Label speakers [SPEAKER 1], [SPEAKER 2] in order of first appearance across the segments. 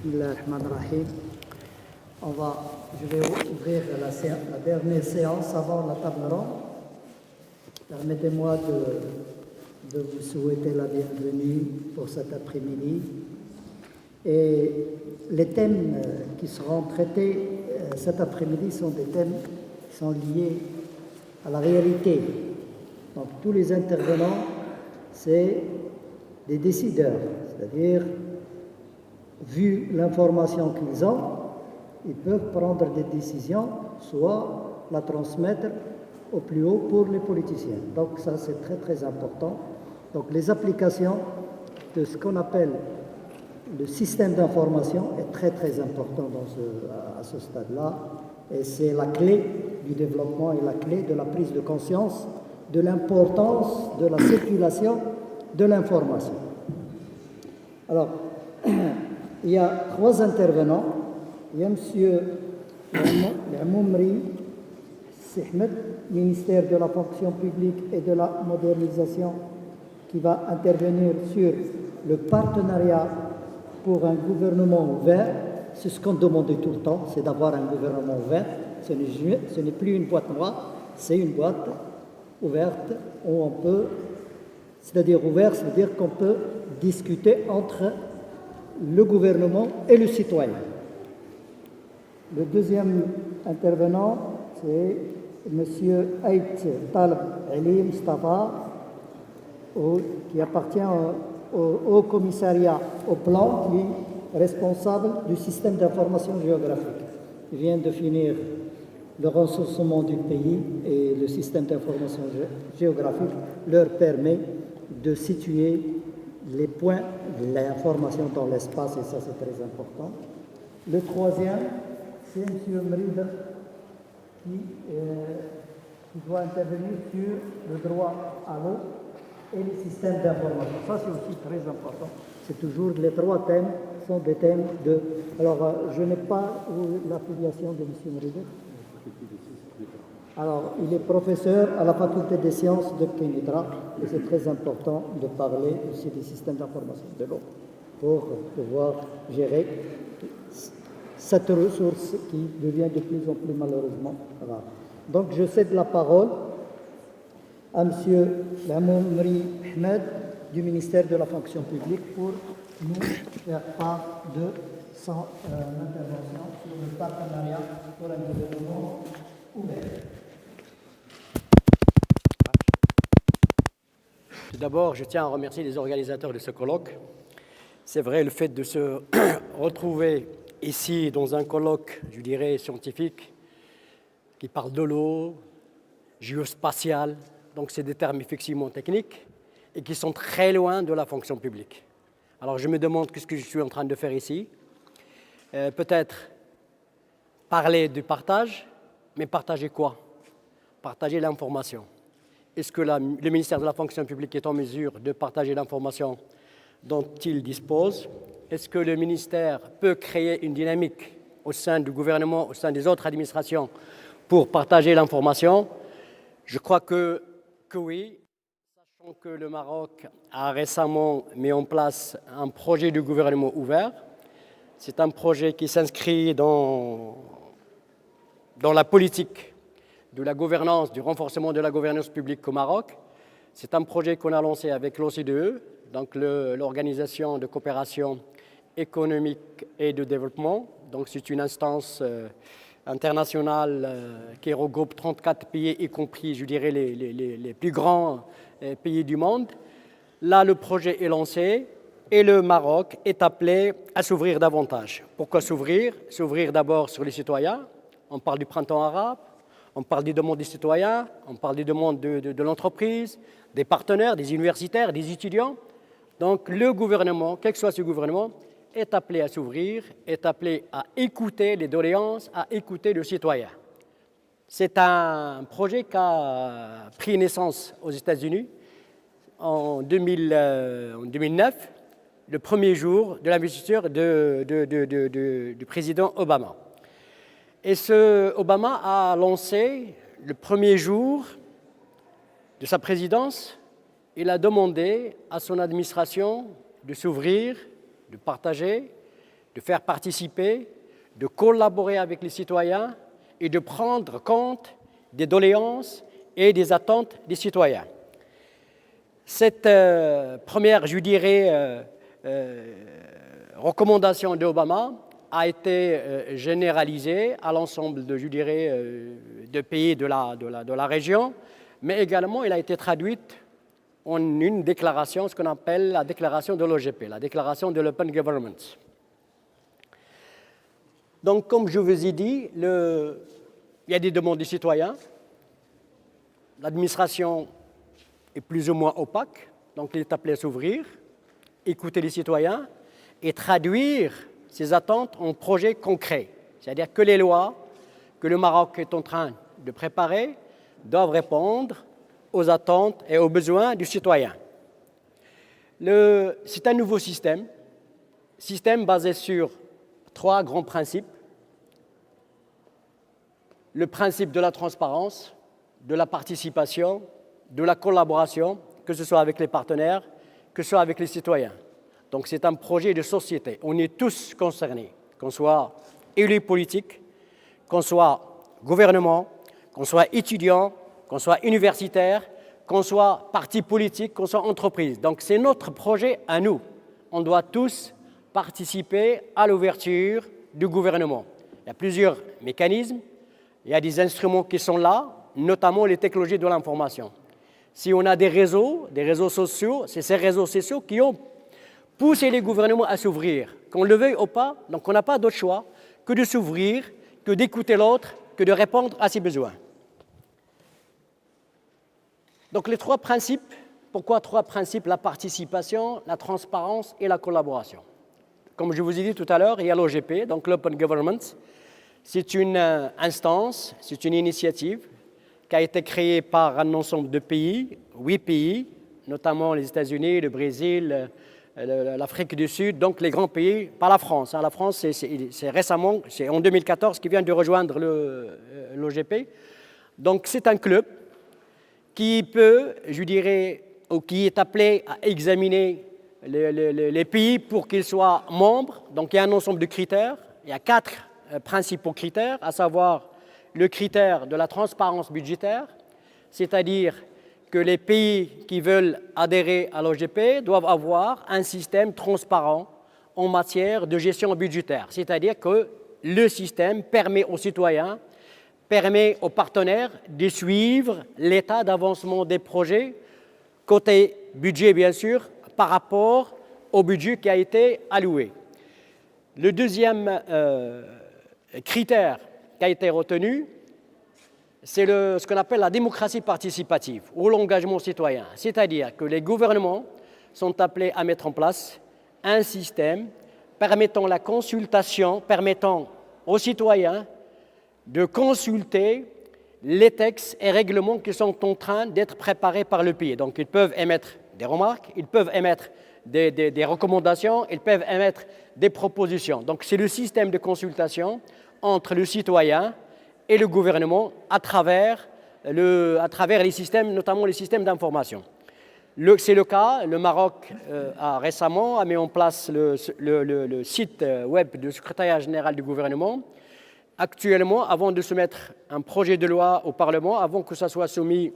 [SPEAKER 1] Bismillahirrahmanirrahim. Je vais ouvrir la dernière séance avant la table ronde. Permettez-moi de vous souhaiter la bienvenue pour cet après-midi. Et les thèmes qui seront traités cet après-midi sont des thèmes qui sont liés à la réalité. Donc tous les intervenants, c'est des décideurs, c'est-à-dire, vu l'information qu'ils ont, ils peuvent prendre des décisions, soit la transmettre au plus haut pour les politiciens. Donc ça, c'est très très important. Donc les applications de ce qu'on appelle le système d'information est très très important à ce stade-là, et c'est la clé du développement et la clé de la prise de conscience de l'importance de la circulation de l'information. Alors, il y a trois intervenants. Il y a M. Yamoumri Sihmed, ministère de la fonction publique et de la modernisation, qui va intervenir sur le partenariat pour un gouvernement ouvert. C'est ce qu'on demandait tout le temps, c'est d'avoir un gouvernement ouvert. Ce n'est plus une boîte noire, c'est une boîte ouverte où on peut, c'est-à-dire ouvert, c'est-à-dire qu'on peut discuter entre le gouvernement et le citoyen. Le deuxième intervenant, c'est M. Aït Talib Ali Mustafa, qui appartient au commissariat au plan, qui est responsable du système d'information géographique. Il vient de finir le recensement du pays, et le système d'information géographique leur permet de situer les points de l'information dans l'espace, et ça c'est très important. Le troisième, c'est M. Mrida, qui doit intervenir sur le droit à l'eau et les systèmes d'information. Ça c'est aussi très important. C'est toujours les trois thèmes sont des thèmes de... Alors, je n'ai pas l'affiliation de M. Mrida. Alors, il est professeur à la faculté des sciences de Kenitra, et c'est très important de parler aussi des systèmes d'information de l'eau pour pouvoir gérer cette ressource qui devient de plus en plus malheureusement rare. Donc, je cède la parole à M. Yamoumri Ahmed du ministère de la fonction publique pour nous faire part de son intervention sur le partenariat pour un gouvernement ouvert.
[SPEAKER 2] Tout d'abord, je tiens à remercier les organisateurs de ce colloque. C'est vrai, le fait de se retrouver ici dans un colloque, je dirais, scientifique, qui parle de l'eau, géospatiale, donc c'est des termes effectivement techniques et qui sont très loin de la fonction publique. Alors je me demande qu'est-ce que je suis en train de faire ici. Peut-être parler du partage, mais partager quoi? Partager l'information. Est-ce que le ministère de la fonction publique est en mesure de partager l'information dont il dispose? Est-ce que le ministère peut créer une dynamique au sein du gouvernement, au sein des autres administrations pour partager l'information? Je crois que oui, sachant que le Maroc a récemment mis en place un projet de gouvernement ouvert. C'est un projet qui s'inscrit dans la politique de la gouvernance, du renforcement de la gouvernance publique au Maroc. C'est un projet qu'on a lancé avec l'OCDE, donc l'Organisation de coopération économique et de développement. Donc c'est une instance internationale qui regroupe 34 pays, y compris, je dirais, les plus grands pays du monde. Là, le projet est lancé et le Maroc est appelé à s'ouvrir davantage. Pourquoi s'ouvrir? S'ouvrir d'abord sur les citoyens. On parle du printemps arabe. On parle des demandes des citoyens, on parle des demandes de l'entreprise, des partenaires, des universitaires, des étudiants. Donc le gouvernement, quel que soit ce gouvernement, est appelé à s'ouvrir, est appelé à écouter les doléances, à écouter le citoyen. C'est un projet qui a pris naissance aux États-Unis en 2009, le premier jour de l'investiture du président Obama. Et Obama a lancé, le premier jour de sa présidence, il a demandé à son administration de s'ouvrir, de partager, de faire participer, de collaborer avec les citoyens et de prendre compte des doléances et des attentes des citoyens. Cette première, je dirais, recommandation d'Obama a été généralisée à l'ensemble de, je dirais, de pays de la région, mais également elle a été traduite en une déclaration, ce qu'on appelle la déclaration de l'OGP, la déclaration de l'Open Government. Donc, comme je vous ai dit, il y a des demandes des citoyens. L'administration est plus ou moins opaque, donc il est appelé à s'ouvrir, écouter les citoyens et traduire ces attentes en projets concrets. C'est-à-dire que les lois que le Maroc est en train de préparer doivent répondre aux attentes et aux besoins du citoyen. C'est un nouveau système basé sur 3 grands principes. Le principe de la transparence, de la participation, de la collaboration, que ce soit avec les partenaires, que ce soit avec les citoyens. Donc c'est un projet de société. On est tous concernés, qu'on soit élus politiques, qu'on soit gouvernement, qu'on soit étudiant, qu'on soit universitaire, qu'on soit parti politique, qu'on soit entreprise. Donc c'est notre projet à nous. On doit tous participer à l'ouverture du gouvernement. Il y a plusieurs mécanismes, il y a des instruments qui sont là, notamment les technologies de l'information. Si on a des réseaux sociaux, c'est ces réseaux sociaux qui ont poussé les gouvernements à s'ouvrir. Qu'on le veuille ou pas, donc on n'a pas d'autre choix que de s'ouvrir, que d'écouter l'autre, que de répondre à ses besoins. Donc les 3 principes, pourquoi 3 principes? La participation, la transparence et la collaboration. Comme je vous ai dit tout à l'heure, il y a l'OGP, donc l'Open Government. C'est une instance, c'est une initiative qui a été créée par un ensemble de pays, 8 pays, notamment les États-Unis, le Brésil, l'Afrique du Sud, donc les grands pays, pas la France. La France, c'est récemment, c'est en 2014 qui vient de rejoindre l'OGP. Donc c'est un club qui peut, je dirais, ou qui est appelé à examiner les pays pour qu'ils soient membres. Donc il y a un ensemble de critères, il y a 4 principaux critères, à savoir le critère de la transparence budgétaire, c'est-à-dire que les pays qui veulent adhérer à l'OGP doivent avoir un système transparent en matière de gestion budgétaire, c'est-à-dire que le système permet aux citoyens, permet aux partenaires de suivre l'état d'avancement des projets, côté budget bien sûr, par rapport au budget qui a été alloué. Le deuxième critère qui a été retenu, c'est ce qu'on appelle la démocratie participative ou l'engagement citoyen. C'est-à-dire que les gouvernements sont appelés à mettre en place un système permettant la consultation, permettant aux citoyens de consulter les textes et règlements qui sont en train d'être préparés par le pays. Donc ils peuvent émettre des remarques, ils peuvent émettre des recommandations, ils peuvent émettre des propositions. Donc c'est le système de consultation entre le citoyen et le gouvernement à travers les systèmes, notamment les systèmes d'information. C'est le cas, le Maroc a récemment mis en place le site web du secrétariat général du gouvernement. Actuellement, avant de soumettre un projet de loi au Parlement, avant que ça soit soumis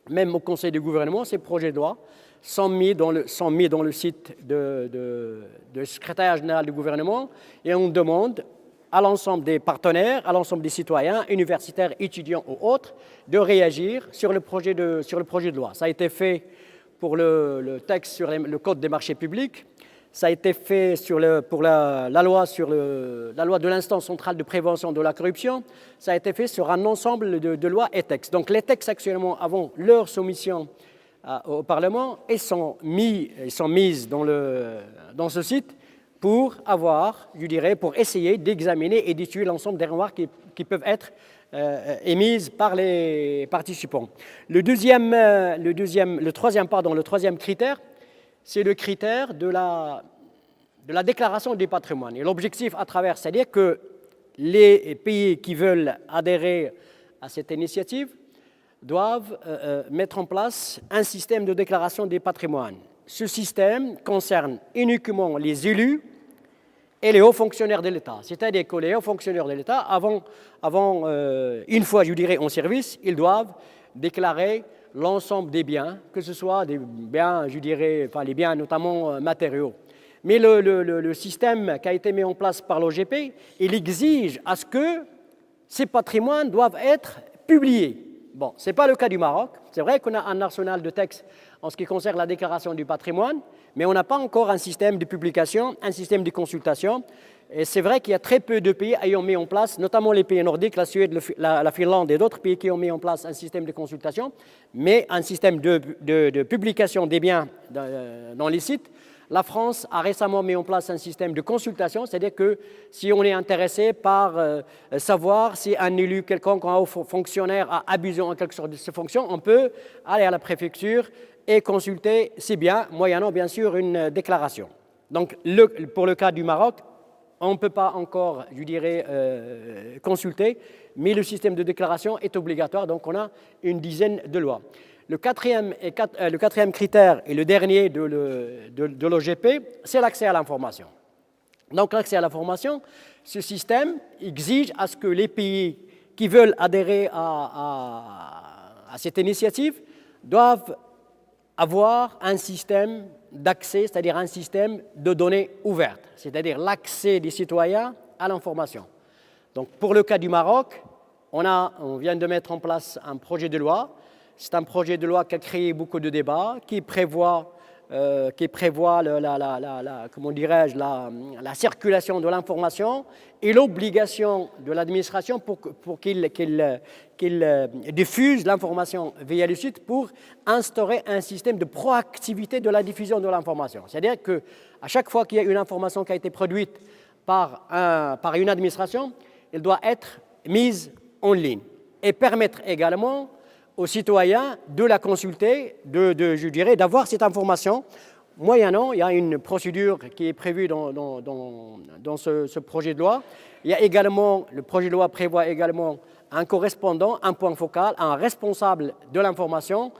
[SPEAKER 2] même au Conseil du gouvernement, ces projets de loi sont mis dans le site du secrétariat général du gouvernement et on demande à l'ensemble des partenaires, à l'ensemble des citoyens, universitaires, étudiants ou autres, de réagir sur le projet de loi. Ça a été fait pour le texte sur le Code des marchés publics, ça a été fait pour la loi de l'instance centrale de prévention de la corruption, ça a été fait sur un ensemble de lois et textes. Donc les textes actuellement, avant leur soumission au Parlement, ils sont mis dans ce site pour essayer d'examiner et d'étudier l'ensemble des remarques qui peuvent être émises par les participants. Le troisième critère, c'est le critère de la déclaration du patrimoine. Et l'objectif à travers, c'est-à-dire que les pays qui veulent adhérer à cette initiative doivent mettre en place un système de déclaration des patrimoines. Ce système concerne uniquement les élus et les hauts fonctionnaires de l'État. C'est-à-dire que les hauts fonctionnaires de l'État, une fois, je dirais, en service, ils doivent déclarer l'ensemble des biens, que ce soit des biens, je dirais, enfin les biens notamment matériaux. Mais le système qui a été mis en place par l'OGP, il exige à ce que ces patrimoines doivent être publiés. Bon, ce n'est pas le cas du Maroc. C'est vrai qu'on a un arsenal de textes en ce qui concerne la déclaration du patrimoine, mais on n'a pas encore un système de publication, un système de consultation. Et c'est vrai qu'il y a très peu de pays ayant mis en place, notamment les pays nordiques, la Suède, la Finlande et d'autres pays qui ont mis en place un système de consultation, mais un système de publication des biens dans les sites. La France a récemment mis en place un système de consultation, c'est-à-dire que si on est intéressé par savoir si un élu quelconque, un haut fonctionnaire a abusé en quelque sorte de ses fonctions, on peut aller à la préfecture et consulter ces biens, moyennant bien sûr une déclaration. Donc pour le cas du Maroc, on ne peut pas encore, je dirais, consulter, mais le système de déclaration est obligatoire, donc on a une dizaine de lois. Le quatrième critère et le dernier de l'OGP, c'est l'accès à l'information. Donc l'accès à l'information, ce système exige à ce que les pays qui veulent adhérer à cette initiative doivent avoir un système d'accès, c'est-à-dire un système de données ouvertes, c'est-à-dire l'accès des citoyens à l'information. Donc pour le cas du Maroc, on vient de mettre en place un projet de loi. C'est un projet de loi qui a créé beaucoup de débats, qui prévoit la circulation de l'information et l'obligation de l'administration pour qu'il diffuse l'information via le site pour instaurer un système de proactivité de la diffusion de l'information. C'est-à-dire qu'à chaque fois qu'il y a une information qui a été produite par une administration, elle doit être mise en ligne et permettre également aux citoyens de la consulter, je dirais, d'avoir cette information. Moyennant, il y a une procédure qui est prévue dans ce projet de loi. Le projet de loi prévoit également un correspondant, un point focal, un responsable de l'information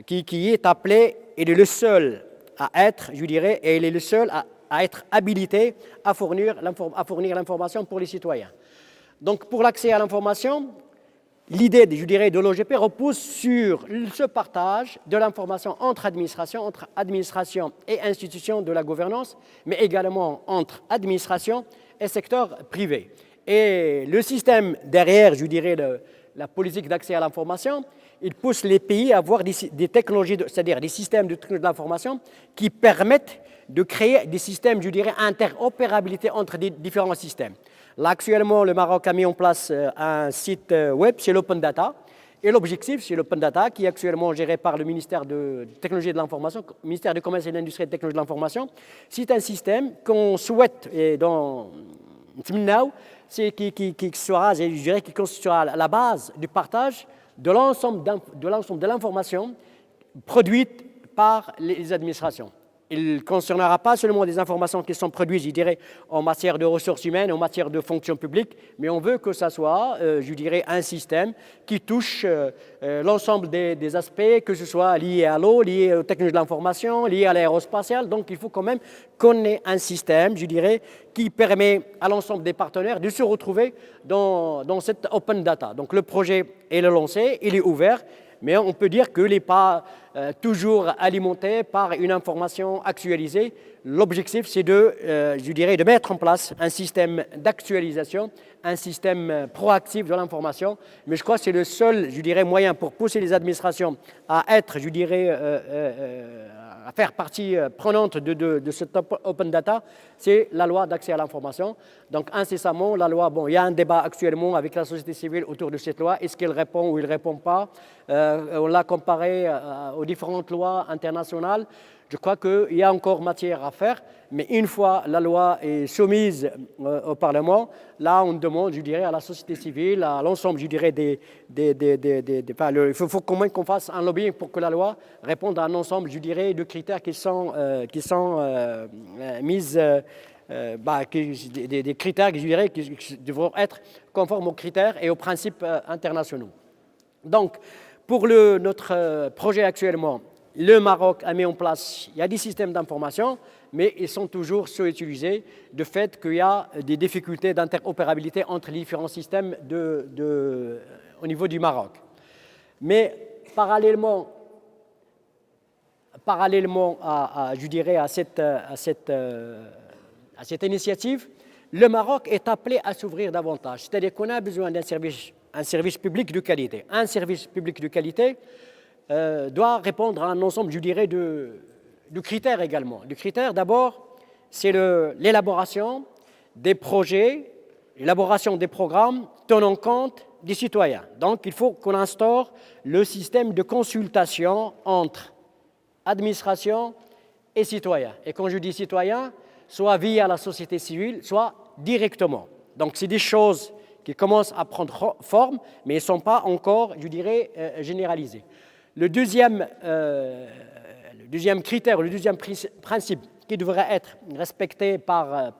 [SPEAKER 2] qui est appelé, il est le seul à être, je dirais, et il est le seul à être habilité à fournir l'information pour les citoyens. Donc pour l'accès à l'information, l'idée, je dirais, de l'OGP repose sur ce partage de l'information entre administration et institutions de la gouvernance, mais également entre administration et secteur privé. Et le système derrière, je dirais, la politique d'accès à l'information, il pousse les pays à avoir des technologies, c'est-à-dire des systèmes de technologie de l'information qui permettent de créer des systèmes, je dirais, interopérabilité entre des différents systèmes. Là, actuellement, le Maroc a mis en place un site web, c'est l'Open Data. Et l'objectif, c'est l'Open Data, qui est actuellement géré par le ministère de Technologie et de l'Information, ministère du Commerce et de l'Industrie et de Technologie de l'Information. C'est un système qu'on souhaite, et dans Now, qui sera, je dirais, qui constituera la base du partage de l'ensemble de l'information produite par les administrations. Il ne concernera pas seulement des informations qui sont produites, je dirais, en matière de ressources humaines, en matière de fonction publique, mais on veut que ça soit, je dirais, un système qui touche l'ensemble des aspects, que ce soit lié à l'eau, lié aux technologies de l'information, lié à l'aérospatiale. Donc, il faut quand même qu'on ait un système, je dirais, qui permet à l'ensemble des partenaires de se retrouver dans cette open data. Donc, le projet est lancé, il est ouvert, mais on peut dire qu'il n'est pas toujours alimenté par une information actualisée. L'objectif, c'est de mettre en place un système d'actualisation, un système proactif de l'information. Mais je crois que c'est le seul, moyen pour pousser les administrations à être, à faire partie prenante de cette open data, c'est la loi d'accès à l'information. Donc incessamment, la loi, il y a un débat actuellement avec la société civile autour de cette loi. Est-ce qu'elle répond ou elle ne répond pas? On l'a comparé aux différentes lois internationales. Je crois qu'il y a encore matière à faire, mais une fois la loi est soumise au Parlement, là on demande, à la société civile, à l'ensemble, il faut quand même qu'on fasse un lobbying pour que la loi réponde à un ensemble, de critères qui sont mis, des critères, qui devront être conformes aux critères et aux principes internationaux. Donc, pour notre projet actuellement, le Maroc a mis en place, il y a des systèmes d'information, mais ils sont toujours sous-utilisés de fait qu'il y a des difficultés d'interopérabilité entre les différents systèmes au niveau du Maroc. Mais parallèlement je dirais, à cette initiative, le Maroc est appelé à s'ouvrir davantage. C'est-à-dire qu'on a besoin d'un service public de qualité. Un service public de qualité doit répondre à un ensemble, je dirais, de critères également. Les critères, d'abord, c'est l'élaboration des projets, l'élaboration des programmes tenant compte des citoyens. Donc, il faut qu'on instaure le système de consultation entre administration et citoyens. Et quand je dis citoyens, soit via la société civile, soit directement. Donc, c'est des choses qui commencent à prendre forme, mais ne sont pas encore, je dirais, généralisées. Le deuxième critère, le deuxième principe qui devrait être respecté par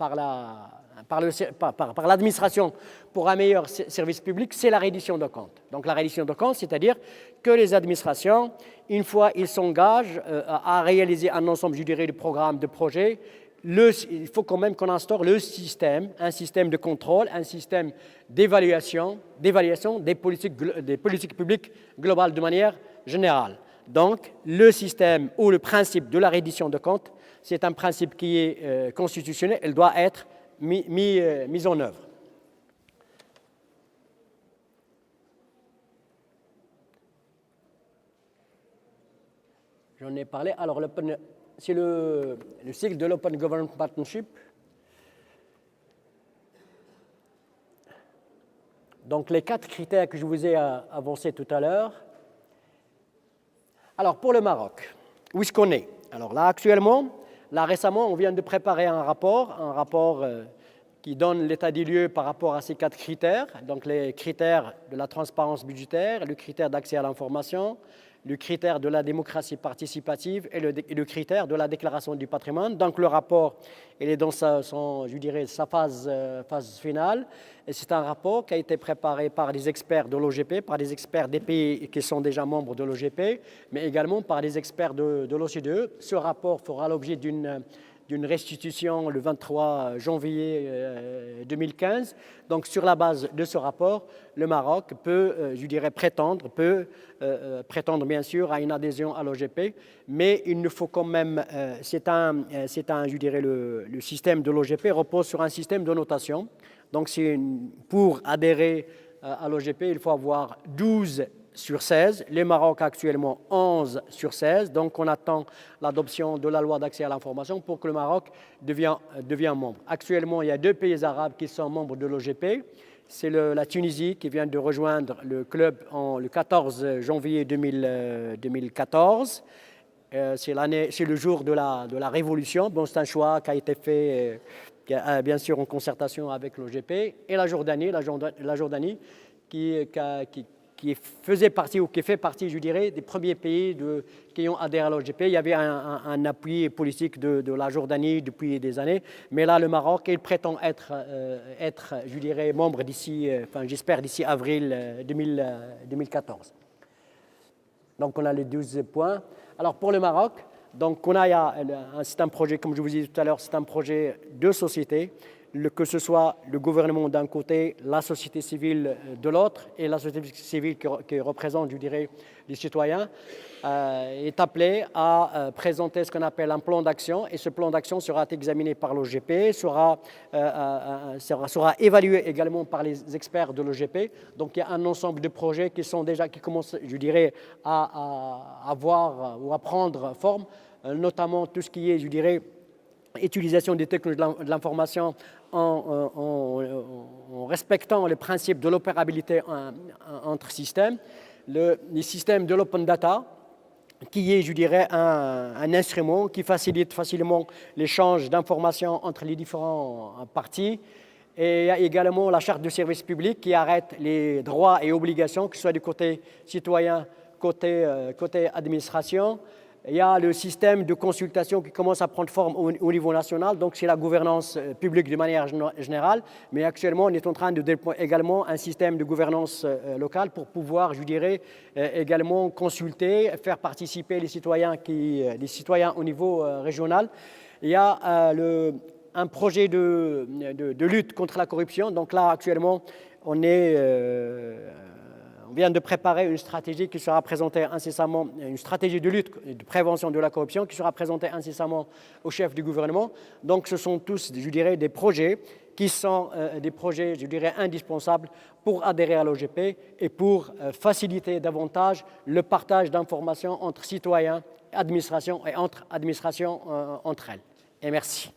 [SPEAKER 2] l'administration pour un meilleur service public, c'est la reddition de comptes. Donc la reddition de comptes, c'est-à-dire que les administrations, une fois ils s'engagent à réaliser un ensemble, je dirais, de programmes, de projets, il faut quand même qu'on instaure un système de contrôle, un système d'évaluation des politiques publiques globales de manière générale. Donc, le système ou le principe de la reddition de comptes, c'est un principe qui est constitutionnel, il doit être mis en œuvre. J'en ai parlé. Alors, c'est le cycle de l'Open Government Partnership. Donc, les 4 critères que je vous ai avancés tout à l'heure. Alors, pour le Maroc, où est-ce qu'on est? Alors là, actuellement, récemment, on vient de préparer un rapport qui donne l'état des lieux par rapport à ces 4 critères. Donc, les critères de la transparence budgétaire, le critère d'accès à l'information, le critère de la démocratie participative et le critère de la déclaration du patrimoine. Donc le rapport, il est dans sa phase finale. Et c'est un rapport qui a été préparé par des experts de l'OGP, par des experts des pays qui sont déjà membres de l'OGP, mais également par des experts de l'OCDE. Ce rapport fera l'objet d'une restitution le 23 janvier 2015. Donc, sur la base de ce rapport, le Maroc peut, prétendre bien sûr à une adhésion à l'OGP, mais il ne faut quand même, le système de l'OGP repose sur un système de notation. Donc, pour adhérer à l'OGP, il faut avoir 12 sur 16, le Maroc actuellement 11 sur 16, donc on attend l'adoption de la loi d'accès à l'information pour que le Maroc devienne membre. Actuellement, il y a 2 pays arabes qui sont membres de l'OGP, c'est la Tunisie qui vient de rejoindre le club le 14 janvier 2014, c'est le jour de la révolution, bon, c'est un choix qui a été fait bien sûr en concertation avec l'OGP, et la Jordanie qui faisait partie ou qui fait partie, je dirais, des premiers pays qui ont adhéré à l'OGP. Il y avait un appui politique de la Jordanie depuis des années, mais là, le Maroc, il prétend être je dirais, membre d'ici, j'espère d'ici avril 2014. Donc, on a les 12 points. Alors, pour le Maroc, donc c'est un projet, comme je vous disais tout à l'heure, c'est un projet de société, que ce soit le gouvernement d'un côté, la société civile de l'autre, et la société civile qui représente, je dirais, les citoyens, est appelé à présenter ce qu'on appelle un plan d'action, et ce plan d'action sera examiné par l'OGP, sera évalué également par les experts de l'OGP. Donc il y a un ensemble de projets qui commencent, je dirais, à avoir ou à prendre forme, notamment tout ce qui est, je dirais, utilisation des technologies de l'information en respectant le principe de l'opérabilité entre systèmes, les systèmes de l'open data, qui est, je dirais, un instrument qui facilite facilement l'échange d'informations entre les différents parties. Et il y a également la charte de service public qui arrête les droits et obligations, que ce soit du côté citoyen, côté administration. Il y a le système de consultation qui commence à prendre forme au niveau national, donc c'est la gouvernance publique de manière générale, mais actuellement on est en train de déployer également un système de gouvernance locale pour pouvoir, je dirais, également consulter, faire participer les citoyens au niveau régional. Il y a un projet de lutte contre la corruption, donc là actuellement on vient de préparer une stratégie qui sera présentée incessamment, une stratégie de lutte et de prévention de la corruption qui sera présentée incessamment au chef du gouvernement. Donc ce sont tous, je dirais, des projets qui sont des projets, je dirais, indispensables pour adhérer à l'OGP et pour faciliter davantage le partage d'informations entre citoyens, administrations et entre administrations entre elles. Et merci.